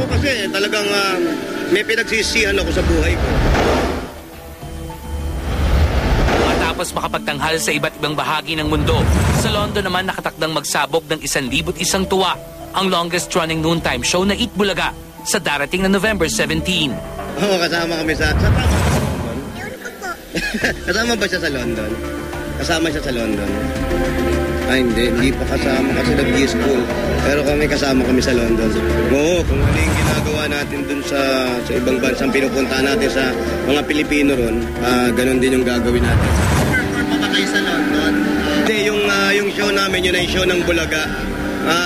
Ako kasi talagang may pinagsisihan ako sa buhay ko. Matapos makapagtanghal sa iba't ibang bahagi ng mundo, sa London naman nakatakdang magsabog ng 1,001 tuwa ang longest-running noontime show na Eat Bulaga sa darating na November 17. Oo, kasama kami sa kasama ba siya sa London? Kasama siya sa London? Ay, hindi pa kasama kasi nag-school. Pero kasama kami sa London. Oo, kung ano yung ginagawa natin dun sa ibang bansang pinupunta natin sa mga Pilipino ron, ganun din yung gagawin natin. Perform pa ba kayo sa London? Hindi, yung show namin, yun ay show ng Bulaga.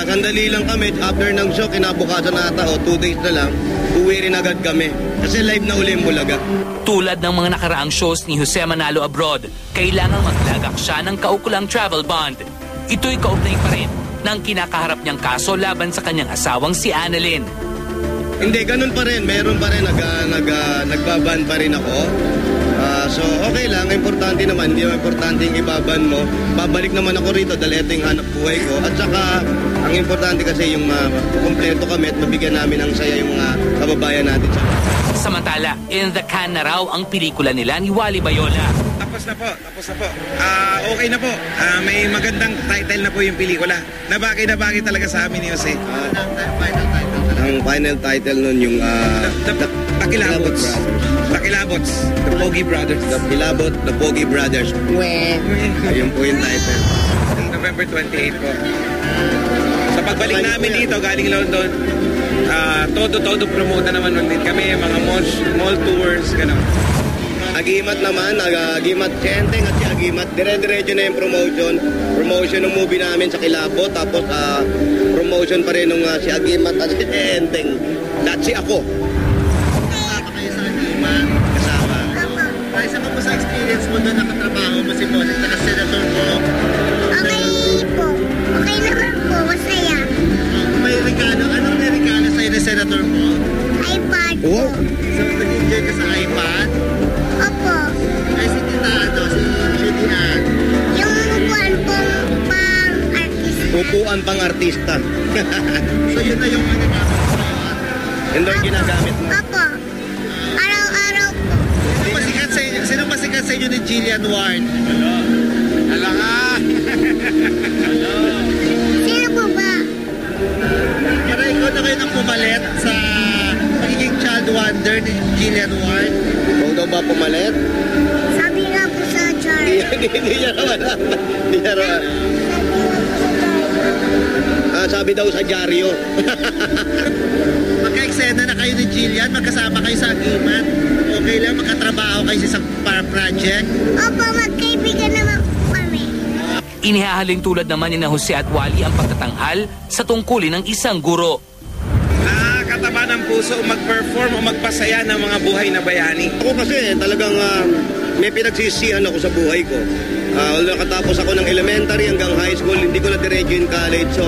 Sandali lang kami, after ng show, kinabukasan na ata, 2 days na lang, uwi rin agad kami. Kasi live na uli yung Bulaga. Tulad ng mga nakaraang shows ni Jose Manalo abroad, kailangang maglagak siya ng kaukulang travel bond. Ito'y kaugnay pa rin ng kinakaharap niyang kaso laban sa kanyang asawang si Annalyn. Hindi, ganun pa rin. Meron pa rin. Nagbaban pa rin ako. So, okay lang. Importante naman. Hindi naman importante yung ibaban mo. Babalik naman ako rito dahil ito yung hanap buhay ko. At saka, ang importante kasi yung kumpleto kami at mabigyan namin ng saya yung mga kababayan natin. Samantala, in the can na raw ang pelikula nila ni Wally Bayola. Tapos na po. Okay na po. May magandang title na po yung pelikula. Nabagay talaga sa amin ni Jose. Ang final title nun yung The Kilabots. The Kilabots. The Pogi Brothers. The Pogi Brothers. Ayun po yung title. November 28 po. Sa pagbalik namin dito, galing London, todo promote na naman ulit kami. Mga mall tours, gano'n. Agimat naman, Agimat Chenteng at si Agimat. Dire-diretso na yung promotion ng movie namin sa Kilabot. Tapos promotion pa rin ng si Agimat at si Chenteng. At si ako. Kasama kayo sa Agimat? Kasama. Ay, sa kamusta experience mo doon nakatrabaho mo si Bonet na senator mo? Okay po. Okay naman po. Masaya. May regalo. Anong regalo sa'yo na senator mo? iPad po. Wow. So, nag-enjoy ka sa iPad? Opo. Ay, si Tita, si Julian. Yung upuan pong pang-artista. Upuan pang artista. So, yun na yung magagamit mo ngayon. Yun daw yung ginagamit mo. Opo. Araw-araw po. Sino ba sikat sa inyo ni Jillian Ward? Hala nga! Sino po ba? Para ikaw na kayo nang pumalit sa pagiging child wonder ni Jillian Ward. Kung daw ba pumalit? Sabi nga po sa chart. Hindi niya rawan. Hindi niya rawan. Sabi daw sa dyaryo. Magka-eksena na kayo ni Jillian, magkasama kayo sa Agimat. Okay lang, magkatrabaho kayo sa isang project. Opo, magkaibigan naman po kami. Inihahaling tulad naman ni na Jose at Wally ang pagtatanghal sa tungkulin ng isang guro. Nakakataba ng puso mag-perform o magpasaya ng mga buhay na bayani. Ako kasi talagang may pinagsisihan ako sa buhay ko. Nakatapos ako ng elementary hanggang high school, hindi ko na diretso yung college. So,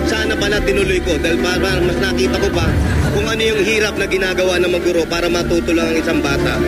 sana pala tinuloy ko dahil mas nakita ko pa kung ano yung hirap na ginagawa ng maguro para matuto lang ang isang bata.